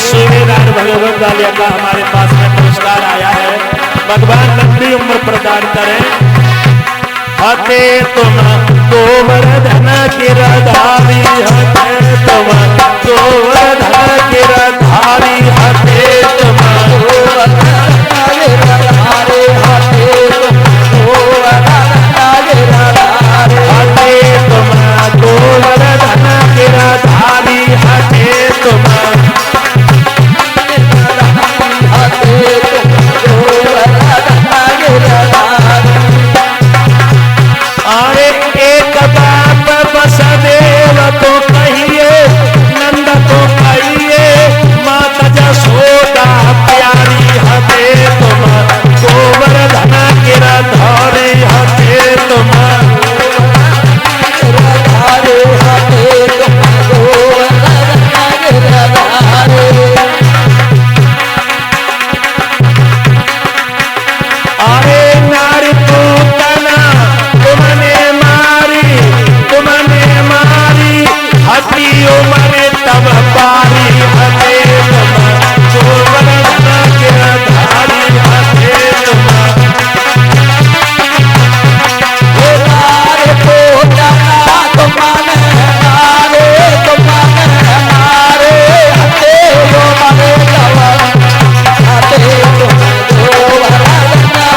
सूबेदार भगवत वालिया का हमारे पास में पुरस्कार आया है। भगवान लंबी उम्र प्रदान करें। हते तुम गोवर्धन गिरधारी, हते तुम गोवर्धन गिरधारी, हते तुम गोवर्धन गिरधारी, हते तुम गोवर्धन गिरधारी, हते तुम गोवर्धन गिरधारी, हते तुम अरे एक बात वसुदेव को कहिए, नंद को कहिए, माता जसोदा प्यारी, हते तुम गोवर्धन गिरधारी, हते तुम गिरधारी, हते तुम गोवर्धन गिरधारी। अरे नारी पूतना तुमने मारी, हटी उम्र तब पारी, हते तुम गोवर्धन गिरधारी, हते तुम नारी पूतना तुमने मारी, हटे उम्र तब, हते तुम गोवर्धन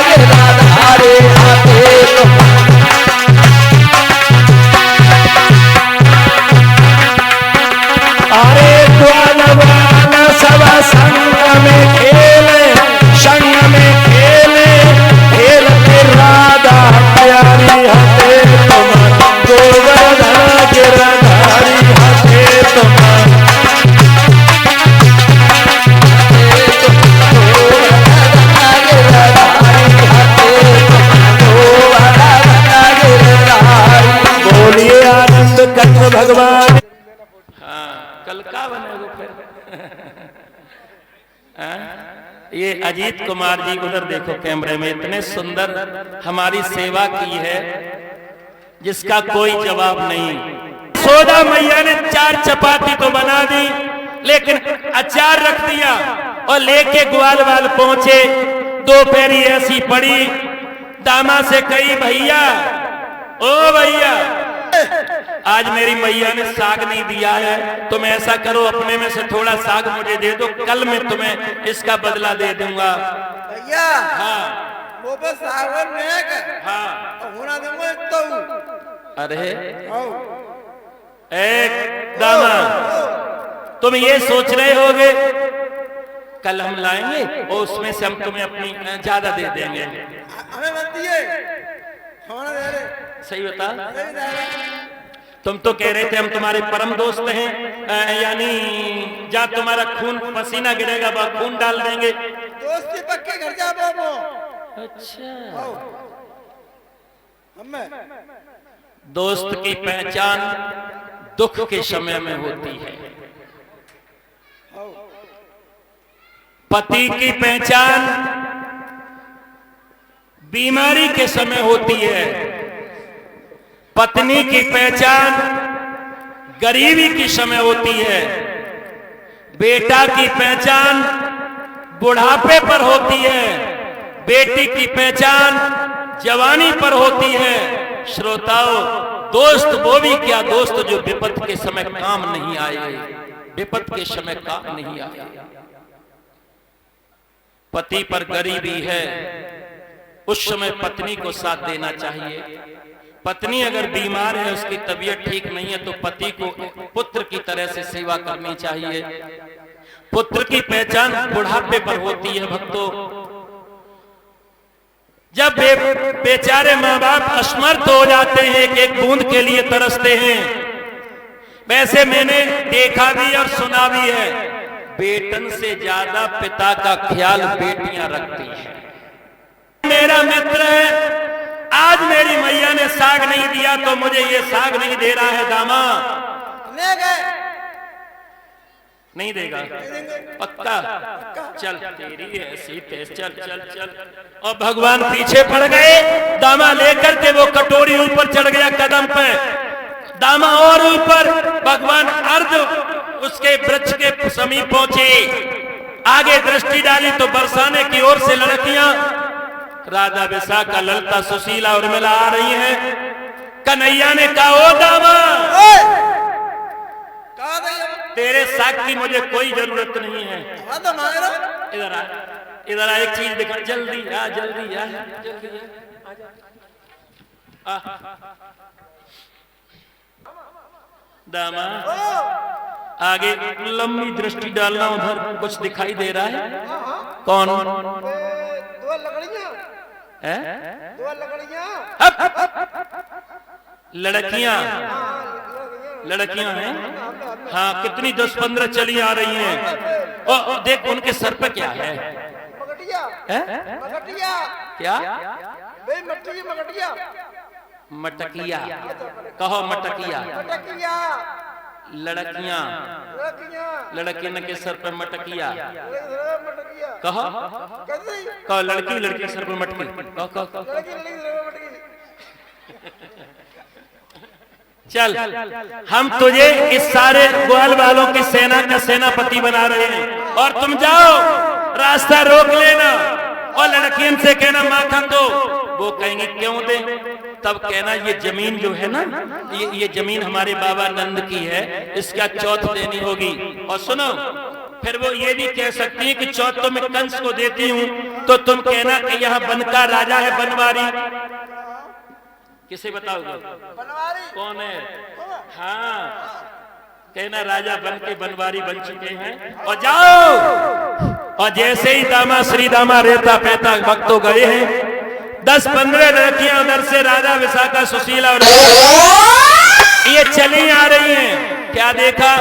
गिरधारी, हते तुम अरे ग्वालवाल सब संग में खेले, संग में खेले, खेलते राधा प्यारी, हते तुम गोवर्धन गिरधारी, हते तुम बोलिए आनंद कंठ भगवान। कल का बनेगा फिर? ये अजीत कुमार जी उधर देखो कैमरे में, इतने सुंदर हमारी सेवा की है जिसका कोई जवाब नहीं। सोदा मैया ने 4 चपाती तो बना दी, लेकिन अचार रख दिया और लेके ग्वालवाल पहुंचे। 2 पैरी ऐसी पड़ी, दामा से कही भैया, ओ भैया आज मेरी मैया ने साग नहीं दिया है, तुम ऐसा करो अपने में से थोड़ा साग मुझे दे दो, कल मैं तुम्हें इसका बदला दे दूंगा। भैया हाँ वो बस सावन में है क्या? हाँ होना दूंगा तो अरे एक दामा तुम ये सोच रहे होगे कल हम लाएंगे और उसमें से हम तुम्हें अपनी ज्यादा दे देंगे। हमें मत दिए, हमारा दे रहे। सही बता, तुम तो कह रहे थे हम तुम्हारे परम दोस्त हैं, यानी जहाँ तुम्हारा खून पसीना गिरेगा वह खून डाल देंगे। दोस्ती पक्के घर जा बाबू। अच्छा, हमें दोस्त की पहचान दुख के समय में होती है, पति की पहचान बीमारी के समय होती है, पत्नी की पहचान गरीबी के समय होती है, बेटा की पहचान बुढ़ापे पर होती है, बेटी की पहचान जवानी पर होती है। श्रोताओ, दोस्त वो भी क्या दोस्त जो विपत के समय काम नहीं आए, विपत के समय काम नहीं आए। पति पर गरीबी है, उस समय पत्नी को साथ देना चाहिए। पत्नी अगर बीमार है, उसकी तबीयत ठीक नहीं है, तो पति को पुत्र की तरह से सेवा करनी चाहिए। पुत्र की पहचान बुढ़ापे पर होती है। भक्तों, जब बेचारे माँ बाप असमर्थ हो जाते हैं, एक एक बूंद के लिए तरसते हैं, वैसे मैंने देखा भी और सुना भी है, बेटन से ज्यादा पिता का ख्याल बेटियां रखती हैं। मेरा मित्र है, आज मेरी मैया ने साग नहीं दिया तो मुझे ये साग नहीं दे रहा है दामा। ले गए, नहीं देगा पक्का? चल तेरी ऐसी तेज, चल चल चल। और भगवान पीछे पड़ गए, दामा लेकर के वो कटोरी ऊपर चढ़ गया कदम पे। दामा और ऊपर भगवान अर्ध उसके वृक्ष के समीप पहुंचे, आगे दृष्टि डाली तो बरसाने की ओर से लड़कियां राधा विशाखा ललिता सुशीला उर्मिला आ रही हैं। कन्हैया ने कहा, ओ दामा, तेरे साथ की मुझे कोई जरूरत नहीं है। इधर आ, इधर आ, एक चीज दिखा, जल्दी आ, जल्दी आ, जल्दी आ। दामा आगे लंबी दृष्टि डालना, उधर कुछ दिखाई दे रहा है। कौन? दो लकड़ियां है? दो लकड़ियां लड़कियां, लड़कियां हैं। हाँ, कितनी 10-15 चली आ रही हैं। और देख उनके सर पे क्या है? मगटिया है? मगटिया क्या? बे मट्टी मगटिया मटकिया। कहो मटकिया। मटकिया लड़कियां, लड़कियां लड़कियों के सर पे मटकिया। मटकिया कहो, कैसे? कहो लड़की लड़की के सर पे मटकी। कहो कहो कहो। लड़की मटकी। चल, हम तुझे इस सारे ग्वाल वालों की सेना का सेनापति बना रहे हैं, और तुम जाओ रास्ता रोक लेना और लड़कियों से कहना माखन दो। वो कहेंगे क्यों दे? तब कहना ये जमीन जो है ना, ये जमीन हमारे बाबा नंद की है, इसका चौथ देनी होगी। और सुनो, फिर वो ये भी कह सकती है कि चौथ तो मैं कंस को देती हूँ, तो तुम कहना कि यहाँ बन का राजा है बनवारी। किसे बताओगे? बनवारी कौन है? हाँ, कहना राजा बन के बनवारी बन चुके हैं, और जाओ। और जैसे ही दामा श्री दामा रहता पैता वक्त तो गए हैं, 10-15 लड़कियां उधर से राधा विशाखा सुशीला और ये चली आ रही हैं। क्या देखा?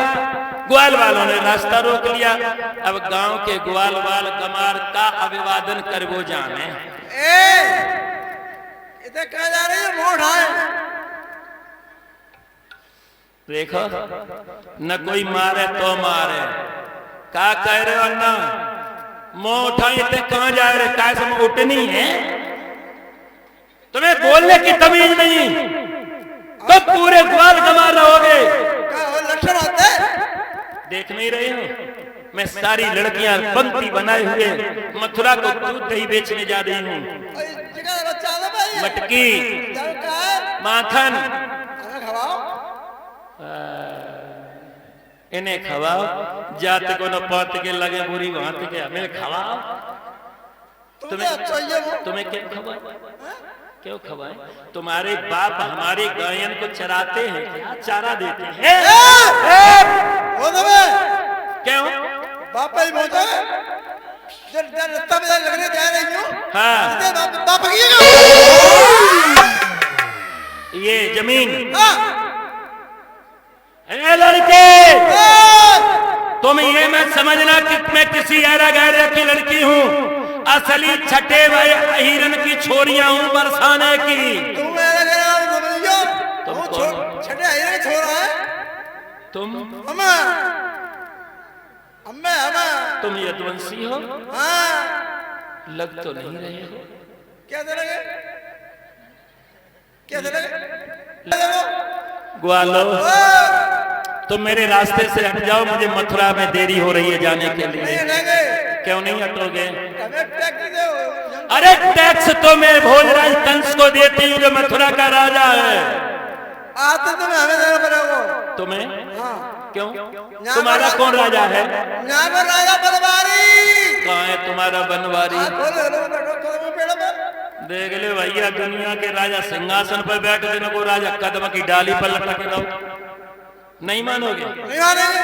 ग्वाल वालों ने रास्ता रोक लिया। अब गांव के ग्वाल वाल गमार का अभिवादन कर वो जाने। इधर कहा जा रही है मोड़ है। देखो, न कोई मारे तो मारे। क्या कह रहे हो अन्ना? मुंह उठाई थे, कहां जा रहे? क्या सब उठनी है? तुम्हें बोलने की तमीज नहीं, तो पूरे ग्वाल गमार रहोगे। लक्षण होते देख नहीं रहे हो? मैं सारी लड़कियां पंक्ति बनाए हुए मथुरा को दूध दही बेचने जा रही हूँ। मटकी, माखन, इन्हें खवाओ। जाते को न पौत के लगे बुरी भांत के, हमें खवाओ। तुम्हें क्या खवाए? क्यों खवाए? तुम्हारे बाप हमारे गायन को चराते हैं, क्या चारा देते हैं? क्यों? बाप ही बोलता है जब रास्ता में लगने जा रही हूँ। हाँ, बाप ये जमीन। लड़के, तुम ये मत समझना कि मैं किसी ऐरा गैरा की लड़की हूँ। असली छठे भाई हिरन की छोरियां हूँ बरसाने की। तुम छठे हिरन छोरा है? तुम तुम यदुवंशी हो? हाँ। लग तो नहीं रहे हो। क्या लगे? क्या लगे? ग्वालो, तुम मेरे रास्ते से हट जाओ, मुझे मथुरा में देरी हो रही है जाने के लिए। क्यों नहीं हटोगे? अरे टैक्स तो मैं भोजराज कंस को देती हूँ जो मथुरा का राजा है। आते तुम्हें हमें देना पड़ेगा। तुम्हें? हाँ। क्यों? तुम्हारा कौन राजा है? राजा बनवारी। कहाँ है तुम्हारा बनवारी? देख ले भैया, दुनिया के राजा सिंहासन पर बैठ के को राजा कदम की डाली पर लटके रहो। नहीं मानोगे? नहीं मानेंगे।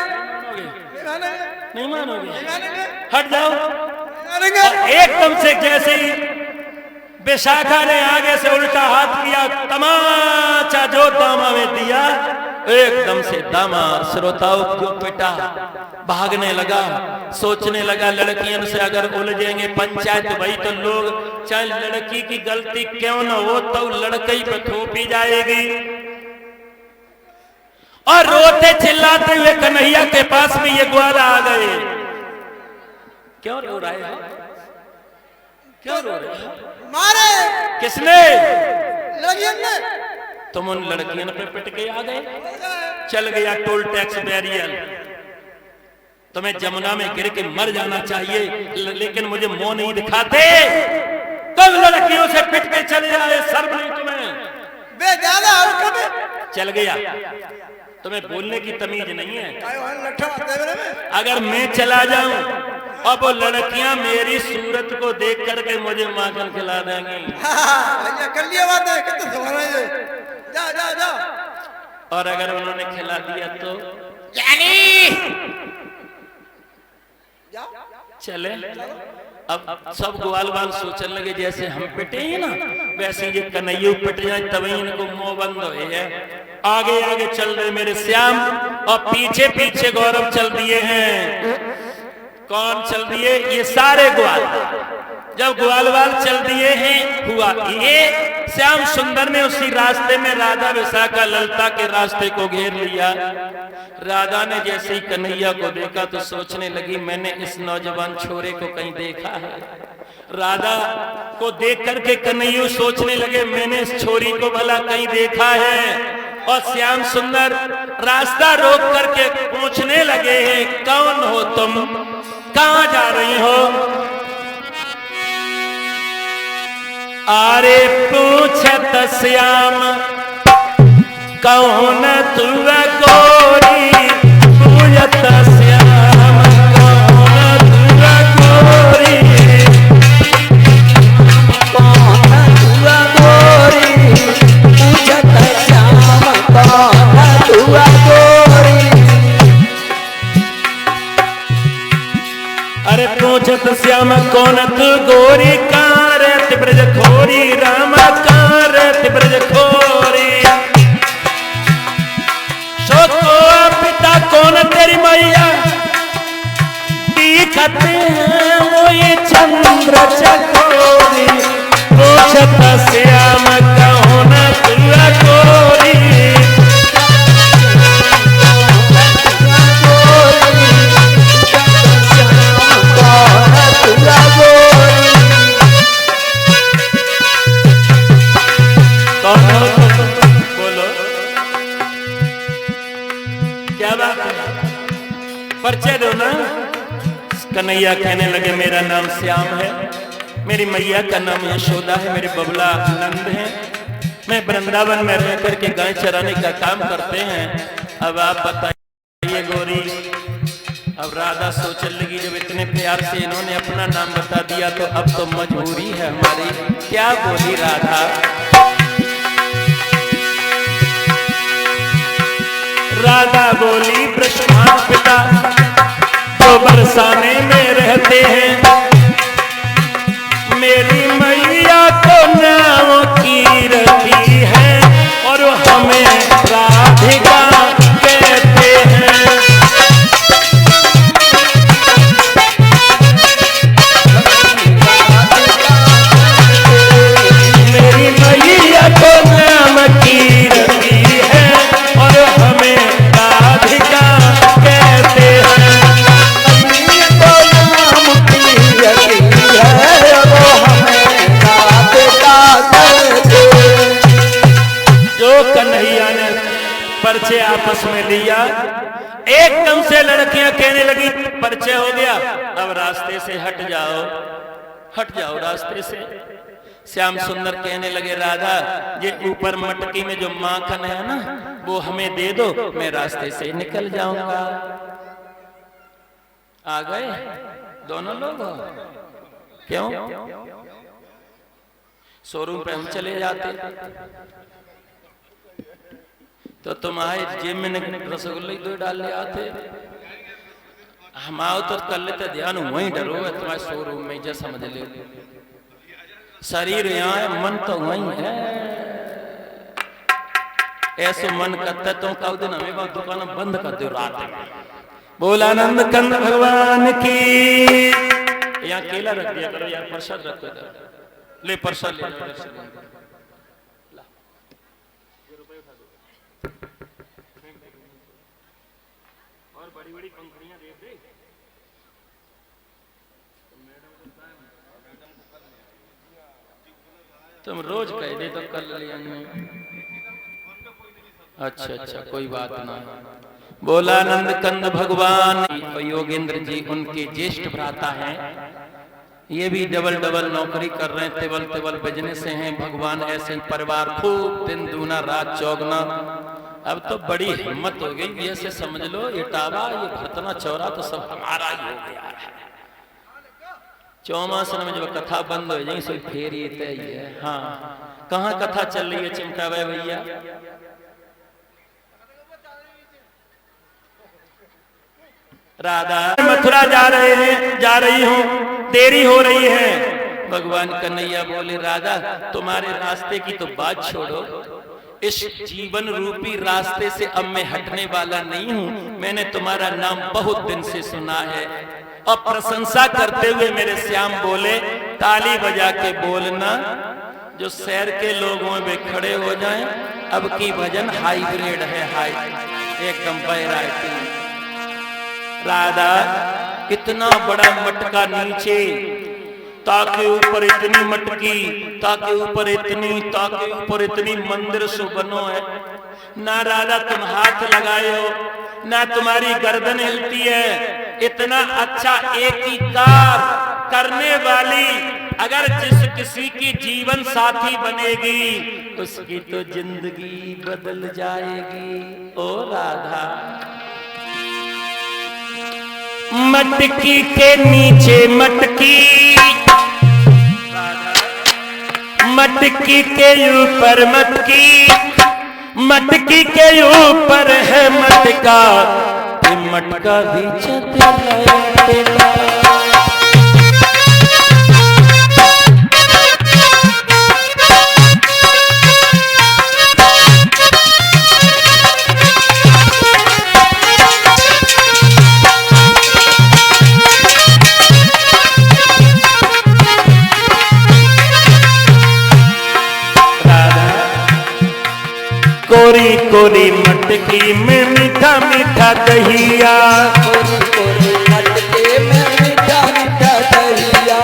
नहीं मानोगे? हट जाओ। और एकदम से जैसे ही विशाखा ने आगे से उल्टा हाथ किया, तमाचा जो दामा में दिया, एकदम से दामा श्रोताओं को पिटा, भागने लगा, सोचने लगा लड़कियों से अगर उलझेंगे पंचायत भाई तो लोग, चाहे लड़की की गलती क्यों न हो तो लड़की पे थोपी जाएगी। और रोते चिल्लाते हुए कन्हैया के पास में ये ग्वाला आ गए। क्यों रो रहे हो? क्यों रो रहे हो? मारे किसने? लड़कियों ने। तुम उन लड़कियों पे पिट के आ गए, चल गया टोल टैक्स बैरियर। तुम्हें जमुना में गिर के मर जाना चाहिए, लेकिन मुझे मुंह नहीं दिखाते। तुम लड़कियों से पिट के चले आए, शर्म नहीं तुम्हें? चल गया, तुम्हें बोलने की तमीज नहीं है। अगर मैं चला जाऊं और वो लड़कियां मेरी सूरत को देख करके मुझे माखन खिला देंगी, जा जा जा। और अगर उन्होंने खिला दिया तो चले। अब सब ग्वाल बाल सोचने लगे जैसे हम पिटे ही ना, वैसे ये कन्हैया पिट जाए तभी इनको मुंह बंद हो है। आगे आगे चल रहे मेरे श्याम, और पीछे पीछे गौरव चल दिए हैं। कौन चल दिए? ये सारे ग्वाल। जब ग्वाल बाल चल दिए हैं, हुआ ये श्याम सुंदर ने उसी रास्ते में राधा विशाखा ललता के रास्ते को घेर लिया। राधा ने जैसे ही कन्हैया को देखा तो सोचने लगी, मैंने इस नौजवान छोरे को कहीं देखा है। राधा को देख करके कन्हैया सोचने लगे, मैंने इस छोरी को भला कहीं देखा है। और श्याम सुंदर रास्ता रोक करके पूछने लगे हैं, कौन हो तुम, कहां जा रही हो? अरे पूछत श्याम कौन तू गोरी, पूछत श्याम कौन तू गोरी, कौन तू गोरी, पूछत श्याम कौन तू गोरी। अरे पूछत श्याम कौन तू गोरी, कारत ब्रज खोरी राम, कारत ब्रज खोरी। सो तो पिता कौन तेरी मैया, दिखते हैं वो ये चंद्र चकोरी। पूछत श्याम कौन तू गोरी, बोलो क्या बात है? परिचय दो ना। कन्हैया कहने लगे, मेरा नाम श्याम है, मेरी मैया का नाम यशोदा है, मेरे बबला नंद है, मैं वृंदावन में रह करके गाय चराने का काम करते हैं। अब आप बताइए गोरी। अब राधा सोचने लगी, जब इतने प्यार से इन्होंने अपना नाम बता दिया तो अब तो मजबूरी है हमारी। क्या बोली राधा? राधा बोली, ब्रह्मा पिता तो बरसाने में रहते हैं, मेरी मैया तो नाम कीरती है और हमें राधिका कहते हैं। मेरी मैया तो नाम कीरती है और हमें राधिका कहते हैं। तो नाम कीरती है वो हमें राधिका कहते। जो कन्हैया ने परिचय आपस में लिया, एकदम से लड़कियां कहने लगी, परिचय हो गया, अब रास्ते से हट जाओ, हट जाओ रास्ते से। श्याम सुंदर कहने लगे, राधा ये ऊपर मटकी में जो माखन है ना, वो हमें दे दो, मैं रास्ते से निकल जाऊंगा। आ गए दोनों लोग? क्यों? शोरूम पे हम चले जाते तो तुम आए, जेब में रसगुल्ले दो डाल ले आते। हम आओ तो कर लेते ध्यान, वहीं डरो है तुम्हारे शोरूम में, जैसा समझ ले। शरीर यहाँ है, मन तो वहीं है। ऐसे मन करता तुम कल दिन हमें बहुत दुकान बंद कर दो रात में। बोला आनंद कंद भगवान की। यहाँ केला रख दिया करो यार, प्रसाद रख दो, ले प्रसाद ले। और बड़ी बड़ी पंखुड़ियां दे दे। तुम रोज कह दे तो कल ले आएंगे। अच्छा अच्छा, कोई बात ना। बोलानंद कंद भगवान योगेंद्र जी उनके ज्येष्ठ भ्राता हैं। ये भी डबल डबल नौकरी कर रहे हैं, टेबल टेबल बिजनेस हैं। भगवान ऐसे परिवार खूब दिन दूना रात चौगना। अब तो बड़ी हिम्मत हो गई, ये से समझ लो इटावा ये भरतना चौरा तो सब हमारा ही हो गया है। चौमासन में जब कथा बंद हो जाए सो फिर ये तय है। हाँ, कहाँ कथा चल रही है चिमटावे भैया? राधा मथुरा जा रहे हैं, जा रही हूँ, देरी हो रही है। भगवान कन्हैया बोले राधा तुम्हारे रास्ते की तो बात छोड़ो, इस जीवन रूपी रास्ते से अब मैं हटने वाला नहीं हूँ। मैंने तुम्हारा नाम बहुत दिन से सुना है। और प्रशंसा करते हुए मेरे श्याम बोले ताली बजा के बोलना, जो शहर के लोगों में वे खड़े हो जाएं। अब की भजन हाईब्रिड है, हाई एकदम वैरायटी। राधा कितना बड़ा मटका नीचे, ताके ऊपर इतनी मटकी, ताके ऊपर इतनी, ताके ऊपर इतनी, मंदिर सो बनो है। ना राधा तुम हाथ लगाए हो, ना तुम्हारी गर्दन हिलती है। इतना अच्छा एकीकार करने वाली अगर जिस किसी की जीवन साथी बनेगी उसकी तो जिंदगी बदल जाएगी। ओ राधा मटकी के नीचे मटकी, मटकी के ऊपर मटकी, मटकी के ऊपर है मटका, मटका भी चलता। कोरी कोरी मटकी में मीठा मीठा दहिया, कोरी कोरी मटके में मीठा मीठा दहिया,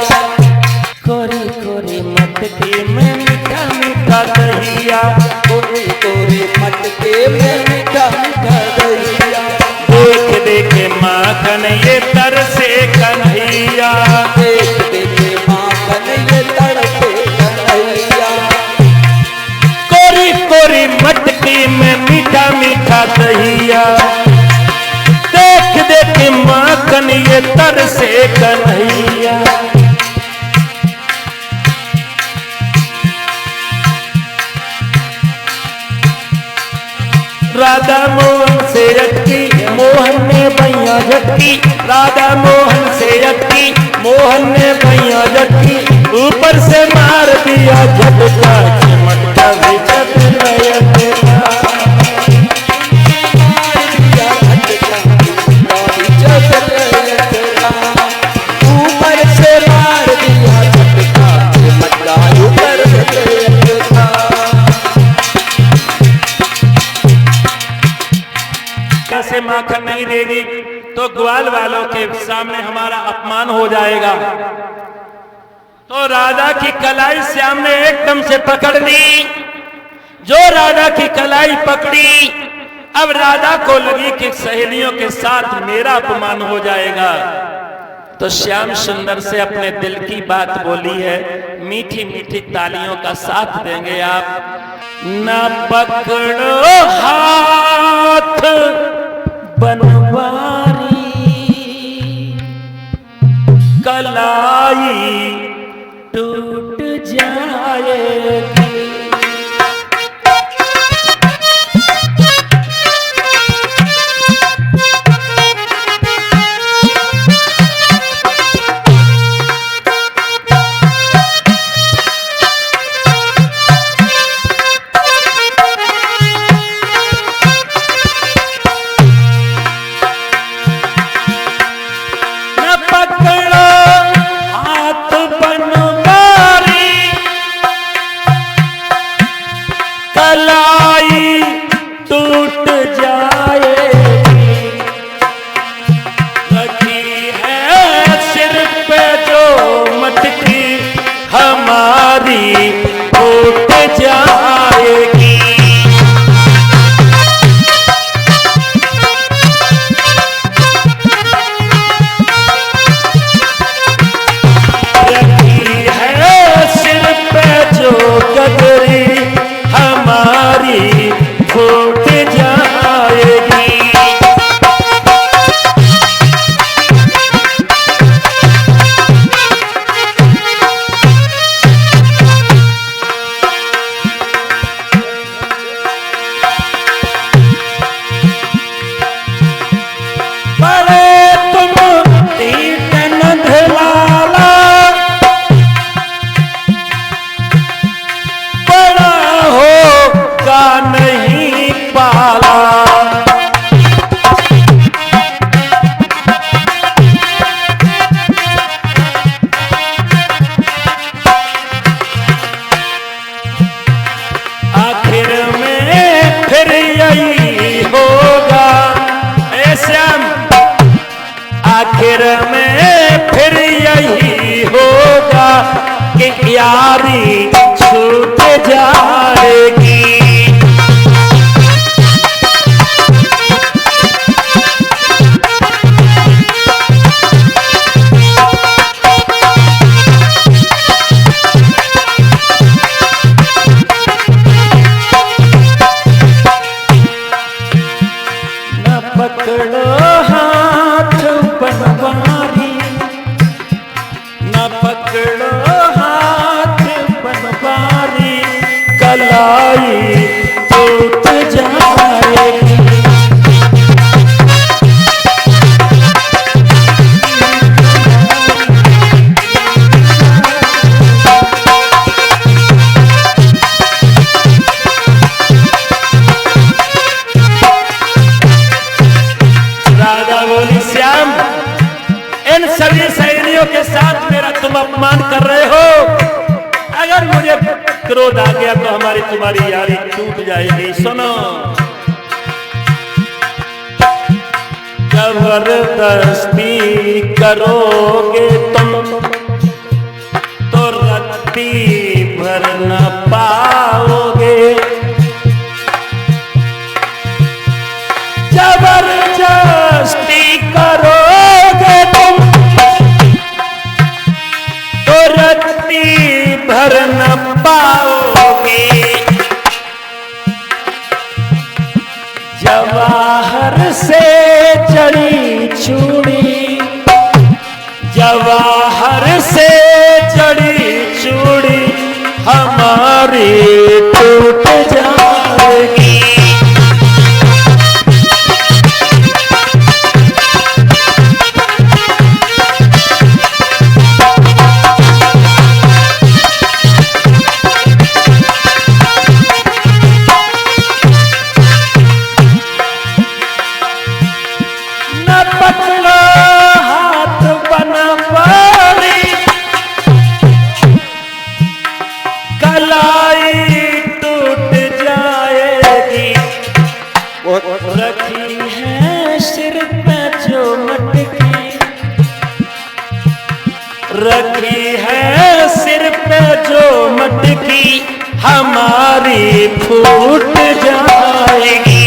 कोरी कोरी मटकी में मीठा मीठा दहिया, कोरी कोरी मटके में मीठा मीठा दहिया। देख देख माखन ये तरसे कन्हैया, देख देख माखन ये तड़पे कन्हैया। कोरी कोरी मटकी में मीठा मीठा दहिया, देख देख माखन ये तरसे कन्हैया। राधा मोहन से अटकी, मोहन ने भैया झटकी, राधा मोहन से अटकी, मोहन ने भैया झटकी, ऊपर से मार दिया झटका, मटका भी ऊपर से मार दिया झटका, मटका ऊपर झटका। कैसे माखन नहीं देगी तो ग्वाल वालों के सामने हमारा अपमान हो जाएगा। तो राधा की कलाई श्याम ने एकदम से पकड़ ली। जो राधा की कलाई पकड़ी, अब राधा को लगी कि सहेलियों के साथ मेरा अपमान हो जाएगा। तो श्याम सुंदर से अपने दिल की बात बोली है। मीठी मीठी तालियों का साथ देंगे आप। न पकड़ो हाथ बनवारी, कलाई टूट जाएगी। आखिर में फिर यही होगा कि यारी छूट जाएगी। पकड़ो हाथ बनवारी, न पकड़ो हाथ बनवारी, कलाई टूट जाएगी। श्याम, इन सभी सहेलियों के साथ मेरा तुम अपमान कर रहे हो। अगर मुझे क्रोध आ गया तो हमारी तुम्हारी यारी टूट जाएगी। सुनो, जबरदस्ती करोगे तुम तो रत्ती भर न पाओगे। जबरदस्ती करोगे तुम तो रत्ती भर न पाओगे। जवाहर से जड़ी चूड़ी, जवाहर से जड़ी चूड़ी हमारी टूट जाएगी। रखी है सिर पे जो मटकी, रखी है सिर पे जो मटकी हमारी फूट जाएगी।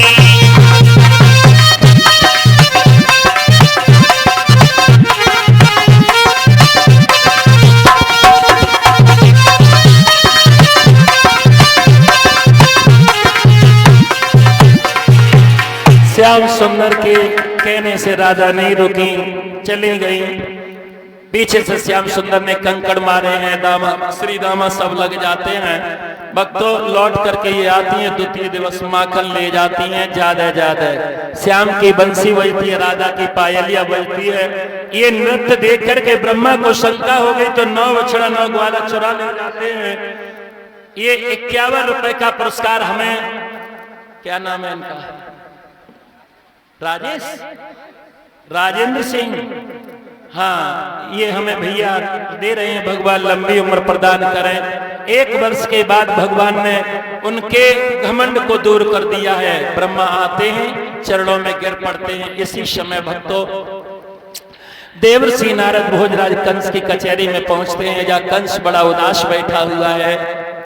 श्याम सुंदर के कहने से राधा नहीं रुकी, चली गई। पीछे से श्याम सुंदर ने कंकड़ मारे हैं, दामा श्री दामा सब लग जाते हैं। भक्तों लौट करके ये आती हैं, द्वितीय दिवस माखन ले जाती हैं। ज्यादा ज्यादा श्याम की बंसी बजती है, राधा की पायलिया बजती है। ये नृत्य देख करके ब्रह्मा को शंका हो गई तो 9 बछड़ा 9 ग्वाला चुरा ले जाते हैं। ये 51 रुपए का पुरस्कार हमें, क्या नाम है इनका, राजेश, राजेंद्र सिंह, हाँ ये हमें भैया दे रहे हैं। भगवान लंबी उम्र प्रदान करें। 1 वर्ष के बाद भगवान ने उनके घमंड को दूर कर दिया है। ब्रह्मा आते हैं, चरणों में गिर पड़ते हैं। इसी समय भक्तों देवर्षि नारद भोजराज कंस की कचहरी में पहुंचते हैं, जहाँ कंस बड़ा उदास बैठा हुआ है।